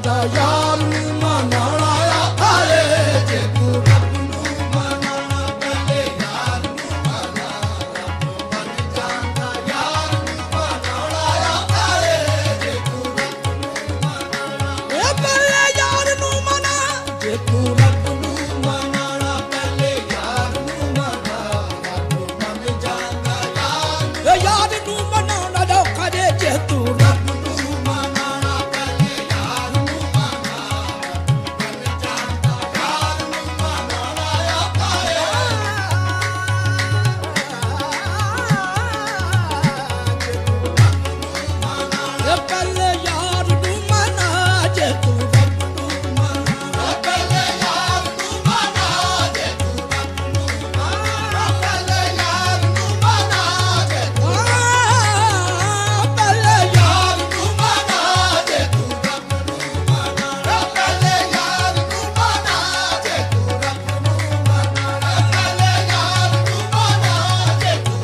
ਜਾਂਦਾ ਯਾਰ ਨੂੰ ਮਨਾਉਣਾ ਆਏ ਜੇ ਤੂੰ ਰੱਬ ਨੂੰ ਮਨਾਉਣਾ ਪਹਿਲੇ ਯਾਰ ਨੂੰ ਮਨਾ ਰੱਬ ਮੰਨ ਜਾਂਦਾ ਯਾਰ ਨੂੰ ਮਨਾਉਣਾ ਆਏ ਜੇ ਤੂੰ ਰੱਬ ਨੂੰ ਮਨਾਉਣਾ ਇਹ ਪਹਿਲੇ ਯਾਰ ਨੂੰ ਮਨਾ ਜੇ ਤੂੰ ਰੱਬ ਨੂੰ ਮਨਾਉਣਾ ਪਹਿਲੇ ਯਾਰ ਨੂੰ ਮਨਾ ਰੱਬ ਮੰਨ ਜਾਂਦਾ ਯਾਰ ਨੂੰ ਮਨਾਉਣਾ ਔਖਾ ਜੇ ਤੂੰ ਰੱਬ ਨੂੰ ਮਨਾਉਣਾ ਪਹਿਲੇ ਯਾਰ ਨੂੰ ਮਨਾ ਰੱਬ ਮੰਨ ਜਾਂਦਾ ਯਾਰ ਨੂੰ ਮਨਾਉਣਾ ਔਖਾ ਪਹਿਲੇ ਯਾਰ ਨੂੰ ਮਨਾ ਜੇ ਤੂੰ ਰੱਬ ਨੂੰ ਮਨਾ ਪਹਿਲੇ ਯਾਰ ਨੂੰ ਮਨਾ ਜੇ ਤੂੰ ਰੱਬ ਨੂੰ ਮਨਾ ਪਹਿਲੇ ਯਾਰ ਨੂੰ ਮਨਾ ਜੇ ਤੂੰ ਪਹਿਲੇ ਯਾਰ ਨੂੰ ਮਨਾ ਜੇ ਤੂੰ ਰੱਬ ਨੂੰ ਮਨਾ ਪਹਿਲੇ ਯਾਰ ਨੂੰ ਮਨਾ ਜੇ ਤੂੰ ਰੱਬ ਨੂੰ ਮਨਾ ਪਹਿਲੇ ਯਾਰ ਨੂੰ ਮਨਾ ਜੇ ਤੂੰ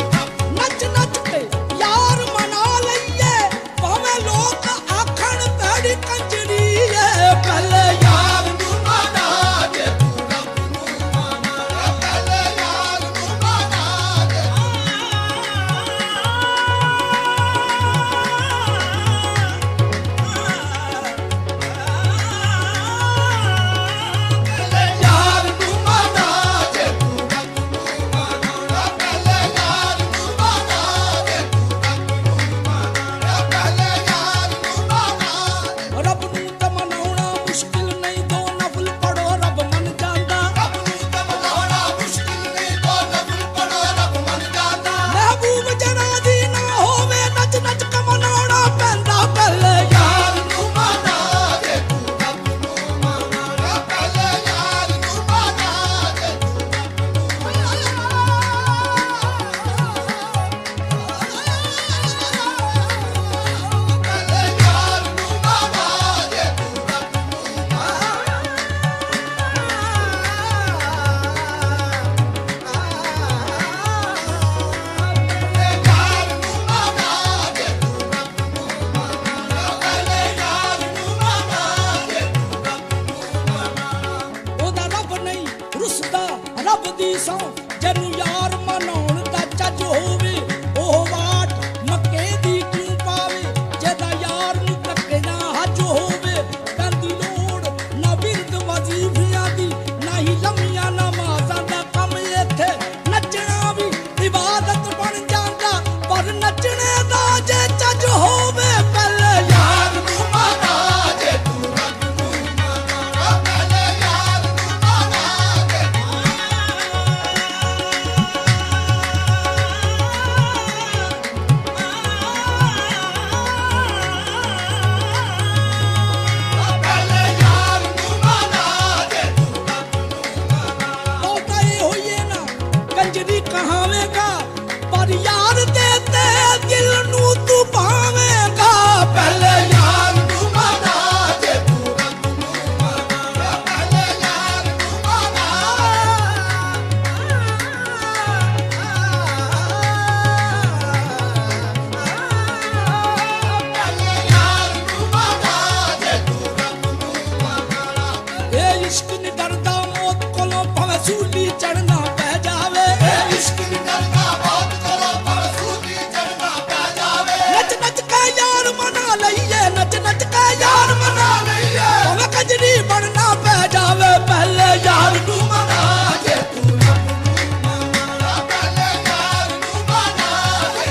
ਨੱਚ ਨੱਚ ਕੇ ਯਾਰ ਮਨਾ ਲਈਏ ਭਾਵੇਂ ਲੋਕ ਆਖਣ ਤੇਰੀ ਕੰਜਰੀ ਏ ਪਹਿਲੇ ਯਾਰ ਨੂੰ ਮਨਾ ਜੇ ਤੂੰ ਰੱਬ ਨੂੰ ਮਨਾ ਪਹਿਲੇ ਯਾਰ ਨੂੰ ਮਨਾ ਜੇ ਪਹਿਲੇ ਯਾਰ ਨੂੰ ਮਨਾ ਜੇ ਤੂੰ ਰੱਬ ਨੂੰ ਮਨਾਉਣਾ ਪਹਿਲੇ ਯਾਰ ਨੂੰ ਮਨਾ ਜੇ ਤੂੰ ਰੱਬ ਨੂੰ ਮਨਾਉਣਾ ਪਹਿਲੇ ਯਾਰ ਨੂੰ ਮਨਾ ਰੱਬ ਨੂੰ ਤਾਂ ਮਨਾਉਣਾ ਮੁਸ਼ਕਿਲ ਨਹੀਂ ਦੋ ਨਫਲ ਪੜੋ ਰੱਬ ਮੰਨ ਜਾਂਦਾ ਰੱਬ ਨੂੰ ਤਾਂ ਮਨਾਉਣਾ ਮੁਸ਼ਕਿਲ ਨਹੀਂ ਦੋ ਨਫਲ ਪੜੋ ਰੱਬ ਮੰਨ ਜਾਂਦਾ ਮਹਿਬੂਬ ਜਰਾ ਦੀ ਨਾ ਹੋਵੇ ਨੱਚ ਨੱਚ ਕੇ ਮਨਾਉਣਾ ਪੈਂਦਾ ਪਹਿਲੇ ਯਾਰ ਨੂੰ ਮਨਾ ਜੇ ਤੂੰ ਰੱਬ ਨੂੰ ਮਨਾਉਣਾ ਪਹਿਲੇ ਯਾਰ ਨੂੰ ਮਨਾ ਜੇ ਤੂੰ ਰੱਬ ਨੂੰ ਪਹਿਲੇ ਯਾਰ ਨੂੰ ਮਨਾ ਜੇ ਤੂੰ ਰੱਬ ਨੂੰ ਯਾਰ ਨੂੰ ਮਨਾ ਜੇ ਤੂੰ ਰੱਬ ਨੂੰ ਮਨਾਉਣਾ ਪਹਿਲੇ ਯਾਰ ਨੂੰ ਮਨਾ ਜੇ ਤੂੰ ਰੱਬ ਨੂੰ ਮਨਾਉਣਾ ਉਹਦਾ ਰੱਬ ਨਹੀਂ ਰੁੱਸਦਾ ਰੱਬ ਦੀ ਸੌਂ ਜਿਹਨੂੰ ਯਾਰ ਮਨਾਉਣ ਦਾ ਚੱਜ ਹੋਵੇ ਉਹ ਵਾਟ ਮੱਕੇ ਦੀ ਕਿਉਂ ਪਾਵੇ ਜਿਹਦਾ ਯਾਰ ਨੂੰ ਧੱਕੇ ਨਾ ਹੱਜ ਹੋਵੇ ਕਰਦੀ ਲੋੜ ਨਾ ਬਿਰਦ ਵਜ਼ੀਫਿਆਂ ਦੀ ਨਾ ਹੀ ਲੰਮੀਆਂ ਨਮਾਜ਼ਾਂ ਦਾ ਕੰਮ ਇੱਥੇ ਨੱਚਣਾ ਵੀ ਇਬਾਦਤ ਬਣ ਜਾਂਦਾ ਪਰ ਨੱਚਣੇ ਦਾ ਜੇ ਚੱਜ ਹੋਵੇ ਪਹਿਲੇ ਯਾਰ ਨੂੰ ਮਨਾ ਜੇ ਤੂੰ ਰੱਬ ਨੂੰ ਮਨਾਉਣਾ ਪਹਿਲੇ ਯਾਰ ਨੂੰ ਮਨਾ ਜੇ ਪਹਿਲੇ ਯਾਰ ਨੂੰ ਮਨਾ ਜੇ ਤੂੰ ਰੱਬ ਨੂੰ ਮਨਾਉਣਾ ਬਹੁਤਾ ਇਹ ਹੋਈਏ ਨਾ ਕੰਜਰੀ ਕਹਾਵੇਂਗਾ ਪਰ ਯਾਰ ਦੇ ਤੇ ਦਿਲ ਨੂੰ ਤੂੰ ਭਾਵੇਂਗਾ ਪਹਿਲੇ ਯਾਰ ਨੂੰ ਮਨਾ ਜੇ ਤੂੰ ਰੱਬ ਨੂੰ ਮਨਾਉਣਾ ਪਹਿਲੇ ਯਾਰ ਨੂੰ ਮਨਾ ਪਹਿਲੇ ਯਾਰ ਨੂੰ ਮਨਾ ਜੇ ਤੂੰ ਰੱਬ ਨੂੰ ਮਨਾਉਣਾ ਇਹ ਇਸ਼ਕ ਨੀ ਡਰਦਾ ਮੌਤ ਕੋਲੋਂ ਭਾਵੇਂ ਸੂਲੀ ਚੜਨਾ ਪੈ ਜਾਵੇ ਇਹ ਇਸ਼ਕ ਨੀ ਡਰਦਾ ਮੌਤ ਕੋਲੋਂ ਭਾਵੇਂ ਸੂਲੀ ਚੜਨਾ ਪੈ ਜਾਵੇ ਨੱਚ ਨੱਚ ਕੇ ਯਾਰ ਮਨਾ ਲਈਏ ਨੱਚ ਨੱਚ ਕੇ ਯਾਰ ਮਨਾ ਲਈਏ ਭਾਵੇਂ ਕੰਜਰੀ ਬਣਨਾ ਪੈ ਜਾਵੇ ਪਹਿਲੇ ਯਾਰ ਨੂੰ ਮਨਾ ਜੇ ਤੂੰ ਰੱਬ ਨੂੰ ਮਨਾਉਣਾ ਪਹਿਲੇ ਯਾਰ ਨੂੰ ਮਨਾ ਜੇ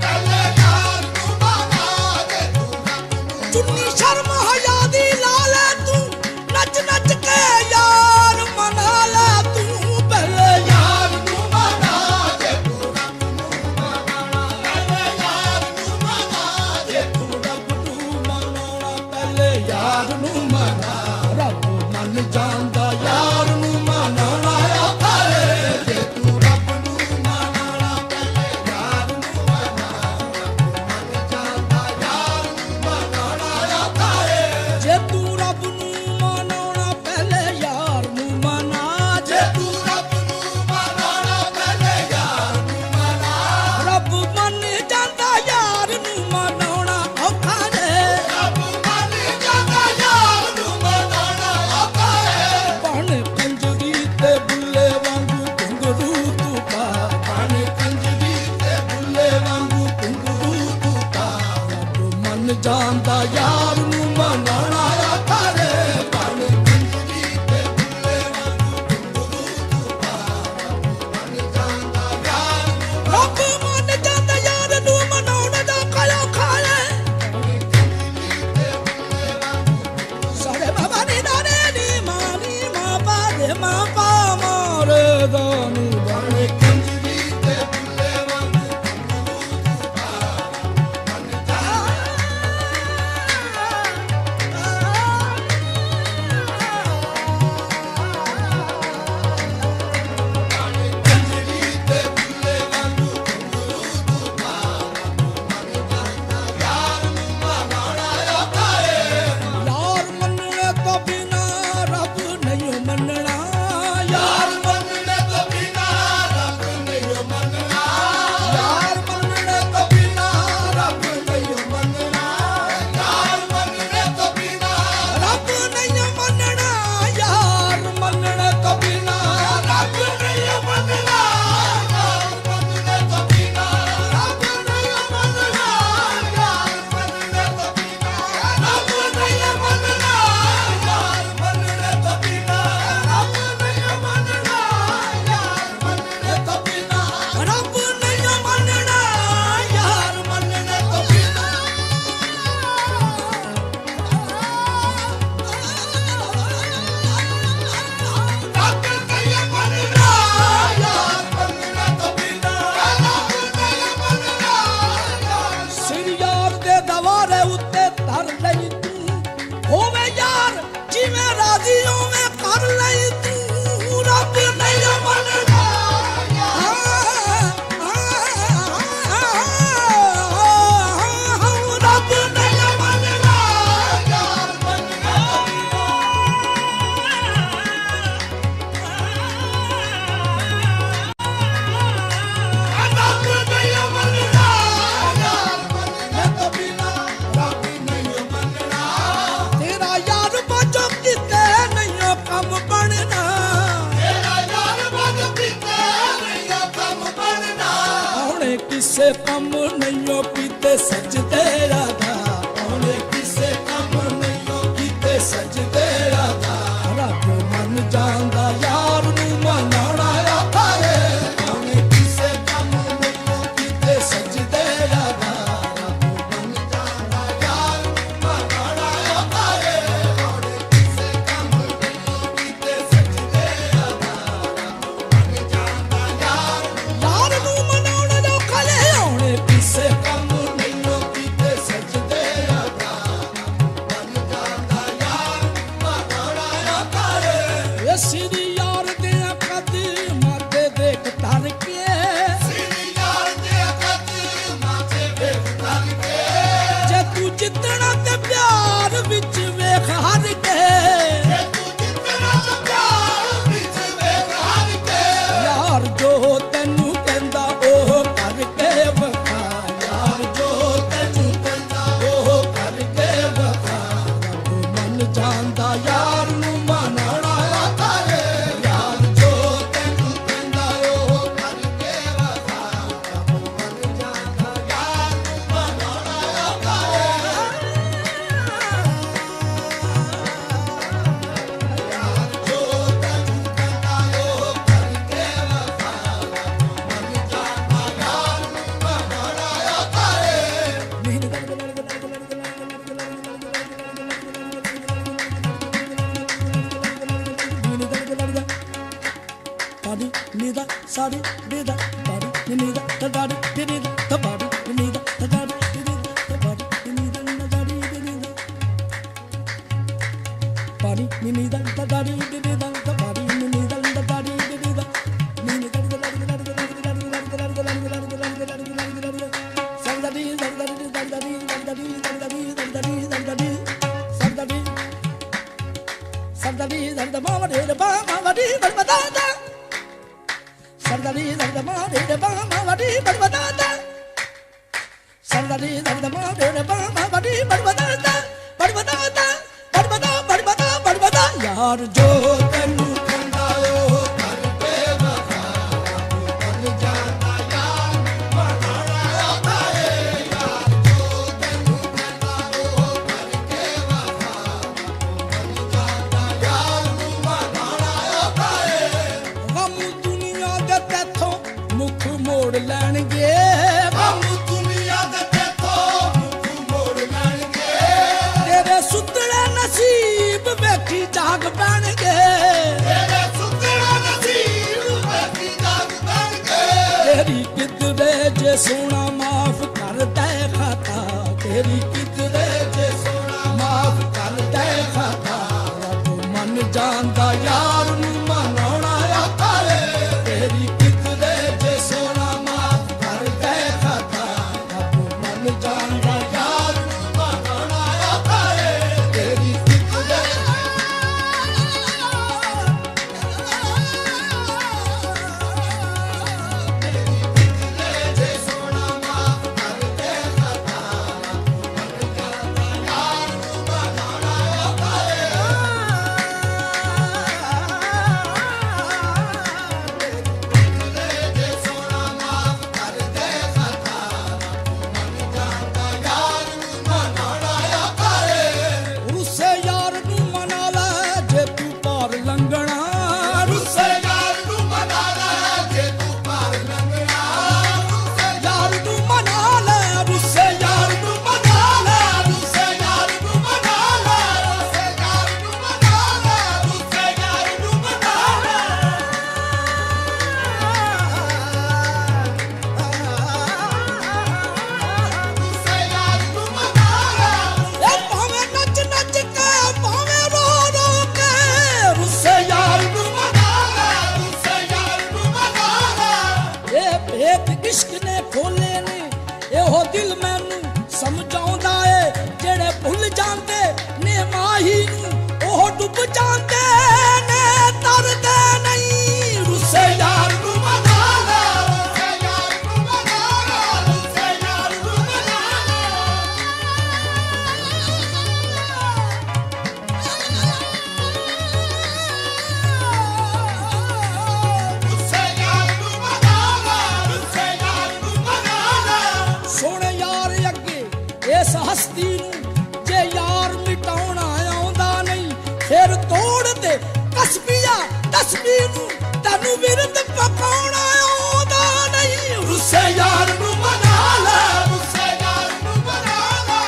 ਪਹਿਲੇ ਯਾਰ ਜਾਂਦਾ ਯਾਰ ਨੂੰ ਮਨਾਣਾ ਆਖਾਰੇ ਬਣ ਕੰਜਰੀ ਤੇ ਬੁੱਲੇ ਵਾਂਗੂ ਗੁਰੂ ਤੂੰ ਪਾਰਾ ਬਣ ਜਾਂਦਾ ਯਾਰ ਨੂੰ ਰੱਬ ਮੰਨ ਜਾਂਦਾ ਯਾਰ ਨੂੰ ਮਨਾਉਣ ਦਾ ਕਾਇਆ ਖਾਲੇ ਸਾਡੇ ਬਾਬਾ ਨੀ ਦਾਣੇ ਨੀ ਮਾਂ ਬਾਦੇ ਮਾਂ ਪਾ ਮਾਰੇ ਦਾਨੀ ਬਣ ਕੰਜਰੀ ਤੇ ਬੁੱਲੇ ਵਾਂਗੂ ਗੁਰੂ ਤੂੰ ਪਾਰਾ ਬਣ ਕੰਜਰੀ ਤੇ ਬੁੱਲੇ ਵਾਂਗੂ ਗੁਰੂ ਤੂੰ ਪਾਰਾ ਬਣ ਜਾਂਦਾ ਯਾਰ ਨੂੰ ਮਨਾਣਾ ਆਖਾਰੇ ਯਾਰ ਮੰਨਣੇ ਤੋਂ ਬਿਨਾ ਰੱਬ ਨਹੀਂ ਮੰਨਣਾ ਯਾਰ ਮੰਨਣੇ ਤੋਂ ਬਿਨਾ ਰੱਬ ਨਹੀਂ ਮੰਨਣਾ ਯਾਰ ਮੰਨਣੇ ਤੋਂ ਬਿਨਾ ਰੱਬ ਨਹੀਂ ਮੰਨਣਾ ਯਾਰ ਮੰਨਣੇ ਤੋਂ ਬਿਨਾ ਰੱਬ ਨਹੀਂ ਮੰਨਣਾ ਯਾਰ ਮੰਨਣੇ ਤੋਂ ਬਿਨਾ ਰੱਬ ਨਹੀਂ ਮੰਨਣਾ ਯਾਰ ਮੰਨਣੇ ਤੋਂ ਬਿਨਾ ਰੱਬ ਨਹੀਂ ਮੰਨਣਾ ਯਾਰ ਮੰਨਣੇ ਤੋਂ ਬਿਨਾ ਰੱਬ ਨਹੀਂ ਮੰਨਣਾ ਯਾਰ ਮੰਨਣੇ ਤੋਂ ਬਿਨਾ ਰੱਬ ਨਹੀਂ ਮੰਨਣਾ ਯਾਰ ਮੰਨਣੇ ਤੋਂ ਬਿਨਾ ਰੱਬ ਨਹੀਂ ਮੰਨਣਾ ਯਾਰ ਮੰਨਣੇ ਤੋਂ ਬਿਨਾ ਰੱਬ ਨਹੀਂ ਮੰਨਣਾ ਯਾਰ ਮੰਨਣੇ ਤੋਂ ਬਿਨਾ ਰੱਬ ਨਹੀਂ ਮੰਨਣਾ ਸਿਰ ਯਾਰ ਦੇ ਦਵਾਰੇ ਉੱਤੇ ਧਰ ਲਈ ਤੂੰ ਹੋਵੇ ਯਾਰ ਜਿਵੇਂ ਰਾਜ਼ੀ ਹੋਵੇਂ ਕਰ ਲਈ ਤੂੰ ਰੱਬ ਨਹੀਂ ਮੰਨਣਾ ਰੱਬ ਨਹੀਂ ਮੰਨਣਾ ਯਾਰ ਮੰਨਣਾ ਰੱਬ ਨਹੀਂ ਮੰਨਣਾ ਯਾਰ ਮੰਨਣੇ ਤੋਂ ਬਿਨਾ ਰੱਬ ਨਹੀਂ ਮੰਨਣਾ ਤੇਰਾ ਯਾਰ ਬਾਝੋਂ ਕਿਤੇ ਨਹੀਂ ਕੰਮ ਬਣਨਾ ਤੇਰਾ ਯਾਰ ਬਾਝੋਂ ਕਿਤੇ ਨਹੀਂ ਕੰਮ ਬਣਨਾ ਉਹਨੇ ਕਿਸੇ ਕੰਮ ਨਹੀਂ ਕੀਤੇ ਸਜਦੇ ਰਾਧਾ ਉਹਨੇ ਕਿਸੇ ਕੰਮ ਨਹੀਂ ਕੀਤੇ ਸਜਦੇ ਰਾਧਾ ਰੱਬ ਮੰਨ ਜਾਂਦਾ ਯਾਰ ਨੂੰ ਮਨਾਉਣਾ ਆਖਾਰੇ ਉਹਨੇ ਕਿਸੇ ਕੰਮ ਨਹੀਂ ਕੀਤੇ ਸਜਦੇ ਰਾਧਾ ਰੱਬ ਮੰਨ ਜਾਂਦਾ ਯਾਰ ਨੂੰ ਮਨਾਉਣਾ ਆਖਾਰੇ ਉਹਨੇ ਕਿਸੇ ਕੰਮ ਨਹੀਂ ਕੀਤੇ ਸਜਦੇ ਰਾਧਾ ਰੱਬ ਮੰਨ ਜਾਂਦਾ ਯਾਰ ਨੂੰ ਮਨਾਉਣ ਦਾ ਖਲੇ ਉਹਨੇ ਕਿਸੇ ਕੰਮ ਨਹੀਂ ਕੀਤੇ ਸਜਦੇ ਰਾਧਾ ਰੱਬ ਮੰਨ ਜਾਂਦਾ ਯਾਰ ਮਨਾਉਣਾ ਆਖਾਰੇ ਸਿਰੀ ਯਾਰ ਦੇ ਕਦਮਾਂ ਤੇ ਦੇਖ ਧਰ ਕੇ ਸਿਰੀ ਯਾਰ ਦੇ ਕਦਮਾਂ ਤੇ ਦੇਖ ਧਰ ਕੇ ਜੇ ਤੂੰ ਜਿੱਤਣਾ ਤੇ ਪਿਆਰ ਵਿੱਚ ਵੇਖ ਹਰ ਕੇ ਜੇ ਤੂੰ ਜਿੱਤਣਾ ਤੇ ਪਿਆਰ ਵਿੱਚ ਵੇਖ ਹਰ ਕੇ ਯਾਰ ਜੋ ਤੈਨੂੰ ਕਹਿੰਦਾ ਉਹ ਕਰਕੇ ਵਖਾ ਯਾਰ ਜੋ ਤੈਨੂੰ ਕਹਿੰਦਾ ਉਹ ਕਰਕੇ ਵਖਾ ਰੱਬ ਮੰਨ ਜਾਂਦਾ ਯਾਰ ਨੂੰ ਮਨਾਉਣਾ ਆਖਾਰੇ ਯਾਰ ਜੋ ਤੈਨੂੰ ਕਹਿੰਦਾ ਉਹ ਕਰਕੇ ਵਖਾ ਰੱਬ ਮੰਨ ਜਾਂਦਾ ਯਾਰ ਨੂੰ ਮਨਾਉਣਾ ਆਖਾਰੇ ਯਾਰ ਜੋ ਤੈਨੂੰ ਕਹਿੰਦਾ ਉਹ ਕਰਕੇ ਵਖਾ ਰੱਬ ਮੰਨ ਜਾਂਦਾ ਯਾਰ ਨੂੰ ਮਨਾਉਣਾ ਆਖਾਰੇ Body, nida, sadi, dida, body, nida, the daddy, dida, the body, nida, the daddy, dida, the body, nida, the daddy, dida. Body, nida, the daddy, dida, the body, nida, the daddy, dida. Sardadi, sardadi, sardadi, sardadi, sardadi, sardadi, sardadi, sardadi, sardadi, sardama, de ba, ma, di, ba, da, da. Sardadi, sardama, de ba, ma, di, ba, da, da. Sardadi, sardama, de ba, ma, di, ba, da, da. Ba, da, da, ba, da, ba, da. Yaar jo tenu kanda o karke wafaa bन जाता यार बनाना आता है यार जो तenu kanda o ਮੋੜ ਲੈਣਗੇ ਕੰਮ ਦੁਨੀਆ ਦੇ ਤੇਥੋਂ ਮੁੱਖ ਮੋੜ ਲੈਣਗੇ ਤੇਰੇ ਸੁੱਤਣੇ ਨਸੀਬ ਵੇਖੀ ਜਾਗ ਪੈਣਗੇ ਤੇਰੇ ਸੁੱਤਣਾ ਨਸੀਬ ਵੇਖੀ ਜਾਗ ਪੈਣਗੇ ਤੇਰੀ ਕਿਧਰੇ ਜੇ ਸੋਨਾ ਮਾਫ ਕਰ ਦੇ ਖਾਤਾ ਤੇਰੀ ਕਿਧਰੇ ਜੇ ਸੋਨਾ ਮਾਫ ਕਰ ਦੇ ਖਾਤਾ ਰੱਬ ਮਨ ਜਾਣਦਾ ਯਾਰ ਨੂੰ ਮਨਾਉਣਾ ਆਤਾ ਏ ਤੇਰੀ ਕਿਧਰੇ ਜੇ ਸੋਨਾ ਮਾਫ ਕਰ ਦੇ ਖਾਤਾ ਰੱਬ ਮਨ ਜਾਣਦਾ ਯਾਰ ਨੂੰ ਮਨਾਉਣਾ ਆਤਾ ਏ ਤੇਰੀ ਕਿਧਰੇ ਜੇ ਸੋਨਾ ਮਾਫ ਕਰ ਦੇ ਖਤਾ ਮਨ ਜਾਣਦਾ ਯਾਰ ਨੂੰ ਬਣਾਉਣਾ ਆਤਾ ਏ ਜੇ ਸੋਨਾ ਮਾਫ ਕਰ ਦੇ ਖਤਾ ਮਨ ਜਾਣਦਾ ਯਾਰ ਨੂੰ ਬਣਾਉਣਾ ਆਤਾ ਏ ਰੁੱਸੇ ਯਾਰ ਨੂੰ ਮਨਾ ਲੈ ਜੇ ਤੂੰ ਪਾਰ ਲੰਘਣਾ ਰੁੱਸੇ ਯਾਰ ਨੂੰ ਮਨਾ ਲੈ ਜੇ ਤੂੰ ਪਾਰ ਲੰਘਣਾ ਰੁੱਸੇ ਯਾਰ ਨੂੰ ਮਨਾ ਲੈ ਰੁੱਸੇ ਯਾਰ ਨੂੰ ਮਨਾ ਲੈ ਰੁੱਸੇ ਯਾਰ ਨੂੰ ਮਨਾ ਲੈ ਰੁੱਸੇ ਯਾਰ ਨੂੰ ਮਨਾ ਲੈ ਰੁੱਸੇ ਯਾਰ ਨੂੰ ਮਨਾ ਰੁੱਸੇ ਯਾਰ ਨੂੰ ਮਨਾ ਲੈ ਇਹ ਭਾਵੇਂ ਨੱਚ ਨੱਚ ਕੇ ਭਾਵੇਂ ਰੋ ਰੋ ਕੇ ਰੁੱਸੇ ਯਾਰ ਨੂੰ ਮਨਾ ਲੈ ਰੁੱਸੇ ਯਾਰ ਨੂੰ ਮਨਾ ਲੈ ਇਹ ਭੇਤ ਇਸ਼ਕ ਨੇ ਖੋਲੇ ਨੇ ਇਹੋ ਦਿਲ ਮੈਨੂੰ ਸਮਝਾਉਂਦਾ ਏ ਜਿਹੜੇ ਭੁੱਲ ਜਾਂਦੇ ਨੇ ਮਾਹੀ ਨੂੰ ਉਹ ਡੁੱਬ ਜਾਂਦੇ ਨੇ ਤਰਦੇ ਨਹੀਂ ਰੁੱਸੇ ਯਾਰ ਨੂੰ ਮਨਾ ਲੈ ਰੁੱਸੇ ਯਾਰ ਨੂੰ ਮਨਾ ਲੈ ਰੁੱਸੇ ਯਾਰ ਨੂੰ ਮਨਾ ਰੁੱਸੇ ਯਾਰ ਨੂੰ ਮਨਾ ਲੈ ਰੁੱਸੇ ਯਾਰ ਨੂੰ ਮਨਾ ਲੈ ਸੋਹਣੇ ਯਾਰ ਅੱਗੇ ਇਸ ਹਸਤੀ ਨੂੰ ਜੇ ਯਾਰ ਮਿਟਾਉਣਾ ਆਉਂਦਾ ਨਹੀਂ ਫਿਰ ਤੋੜ ਦੇ ਕਸਬੀਆ ਤਸਬੀ ਨੂੰ ਤੈਨੂੰ ਵਿਰਦ ਪਕਾਉਣਾ ਆਉਂਦਾ ਨਹੀਂ ਰੁੱਸੇ ਯਾਰ ਨੂੰ ਮਨਾ ਲੈ ਰੁੱਸੇ ਯਾਰ ਨੂੰ ਮਨਾ ਲੈ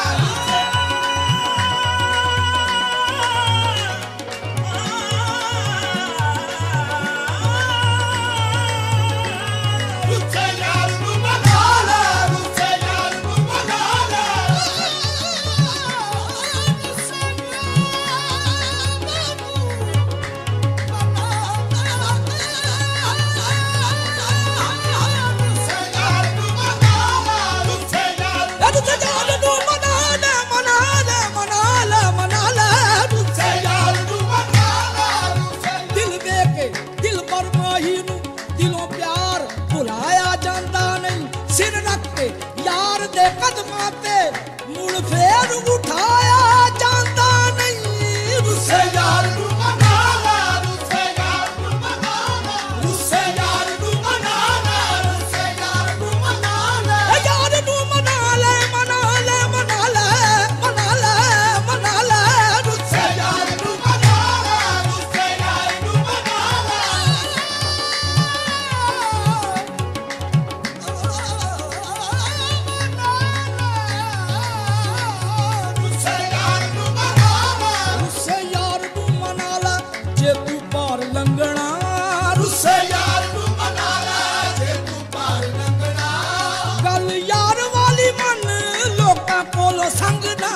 ਰੁੱਸੇ ਯਾਰ ਨੂੰ ਮਨਾ ਲੈ ਰੁੱਸੇ ਯਾਰ ਨੂੰ ਮਨਾ ਲੈ ਰੁੱਸੇ ਯਾਰ ਨੂੰ ਮਨਾ ਲੈ ਰੁੱਸੇ ਯਾਰ ਰੁੱਸੇ ਯਾਰ ਨੂੰ ਮਨਾ ਲੈ ਮਨਾ ਲੈ ਮਨਾ ਲੈ ਮਨਾ ਲੈ ਰੁੱਸੇ ਯਾਰ ਨੂੰ ਮਨਾ ਲੈ ਰੁੱਸੇ ਦਿਲ ਵੇ ਕੇ ਦਿਲ ਪਰ ਮਾਹੀ ਨੂੰ ਦਿਲੋਂ ਪਿਆਰ ਭੁਲਾਇਆ ਜਾਂਦਾ ਨਹੀਂ ਸਿਰ ਰੱਖ ਕੇ ਯਾਰ ਦੇ ਕਦਮਾਂ ਤੇ ਮੁੜ ਫੇਰ ਉਠਾਇਆ ਜਾਂਦਾ ਨਹੀਂ ਰੁੱਸੇ ਯਾਰ ਨੂੰ ਮਨਾ ਲੈ ਰੁੱਸੇ ਯਾਰ ਨੂੰ ਮਨਾ ਲੈ ਰੁੱਸੇ ਯਾਰ ਨੂੰ ਮਨਾ ਲੈ ਰੁੱਸੇ ਯਾਰ ਨੂੰ ਮਨਾ ਲੈ ਯਾਰ ਨੂੰ ਮਨਾ ਲੈ ਮਨਾ ਲੈ ਮਨਾ ਲੈ ਮਨਾ ਲੈ ਮਨਾ ਲੈ ਰੁੱਸੇ ਯਾਰ ਨੂੰ ਮਨਾ ਲੈ ਰੁੱਸੇ ਯਾਰ ਨੂੰ ਮਨਾ ਲੈ ਰੁੱਸੇ ਯਾਰ ਨੂੰ ਮਨਾ ਲੈ ਰੁੱਸੇ ਯਾਰ ਨੂੰ ਮਨਾ ਲੈ ਜੇ ਤੂੰ ਪਾਰ ਲੰਘਣਾ ਰੁੱਸੇ ਯਾਰ ਨੂੰ ਮਨਾ ਲੈ ਜੇ ਤੂੰ ਪਾਰ ਲੰਘਣਾ ਗੱਲ ਯਾਰ ਵਾਲੀ ਮੰਨ ਲੋਕਾਂ ਕੋਲੋਂ ਸੰਗਣਾ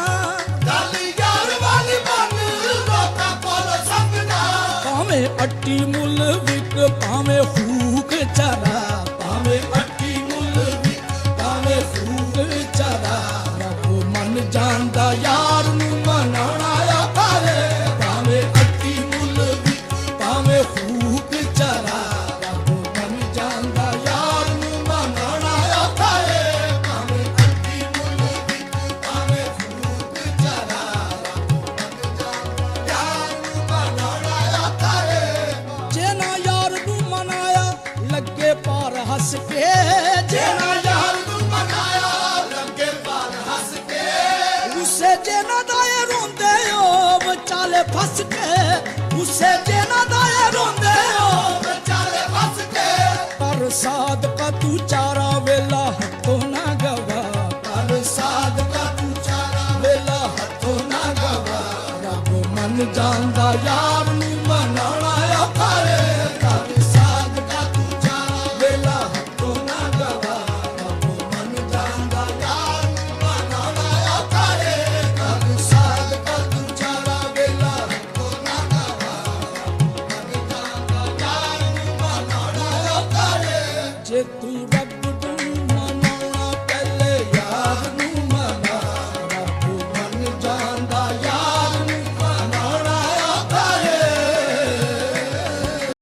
ਗੱਲ ਯਾਰ ਵਾਲੀ ਮੰਨ ਲੋਕਾਂ ਕੋਲ ਸੰਗਣਾ ਭਾਵੇਂ ਅੱਟੀ ਮੁੱਲ ਵਿਕ ਭਾਵੇਂ ਹੂਕ ਚਰਾ ਭਾਵੇਂ ਅੱਟੀ ਮੁੱਲ ਵਿਕ ਭਾਵੇਂ ਹੂਕ ਚਰਾ ਰੱਬ ਮਨ ਜਾਣਦਾ ਯਾਰ ਨੂੰ ਮਨਾਉਣਾ ਆਤਾ ਏ ਭਾਵੇਂ ਅੱਟੀ ਮੁੱਲ ਵਿਕ ਭਾਵੇਂ ਹੂਕ ਚਰਾ ਰੱਬ ਮਨ ਜਾਣਦਾ ਯਾਰ ਨੂੰ ਮਨਾਉਣਾ ਆਤਾ ਏ ਭਾਵੇਂ ਅੱਟੀ ਮੁੱਲ ਵਿਕ ਭਾਵੇਂ ਫੂਕ ਚਰਾ ਯਾਰ ਨੂੰ ਬਣਾਉਣਾ ਆਤਾ ਏ ਜੇ ਨਾ ਯਾਰ ਨੂੰ ਮਨਾਇਆ ਲੱਗੇ ਪਾਰ ਹੱਸ ਕੇ ਜੇ ਜਿਹੜਾ ਯਾਰ ਨੂੰ ਮਨਾਇਆ ਲੱਗੇ ਬਾਲ ਹੱਸ ਕੇ ਉਸੇ ਜੇ ਨਾ ਦਾਏ ਰੋਂਦੇ ਹੋ ਵਿਚਾਲੇ ਫਸ ਕੇ ਉਸੇ ਜੇ ਨਾ ਦਾਏ ਰੋਂਦੇ ਹੋ ਵਿਚਾਲੇ ਫਸ ਕੇ ਪਰ ਸਾਦ ਕਦ ਤੂੰ ਚਾਰਾ ਵੇਲਾ ਹੱਥੋਂ ਨਾ ਗਵਾ, ਕਰ ਸਾਧਕਾ ਤੂੰ ਚਾਰਾ ਵੇਲਾ ਹੱਥੋਂ ਨਾ ਗਵਾ। ਰੱਬ ਮਨ ਜਾਣਦਾ ਯਾਰ ਨੂੰ ਮਨਾਉਣਾ ਔਖਾ ਰੇ। ਕਰ ਸਾਧਕਾ ਤੂੰ ਚਾਰਾ ਵੇਲਾ ਹੱਥੋਂ ਨਾ ਗਵਾ। ਰੱਬ ਮਨ ਜਾਣਦਾ ਯਾਰ ਨੂੰ ਮਨਾਉਣਾ ਔਖਾ ਰੇ। ਕਰ ਸਾਧਕਾ ਤੂੰ ਚਾਰਾ ਵੇਲਾ ਹੱਥੋਂ ਨਾ ਗਵਾ। ਰੱਬ ਮਨ ਜਾਣਦਾ ਯਾਰ ਨੂੰ ਮਨਾਉਣਾ ਔਖਾ ਰੇ। ਜੇ ਤੂੰ ਰੱਬ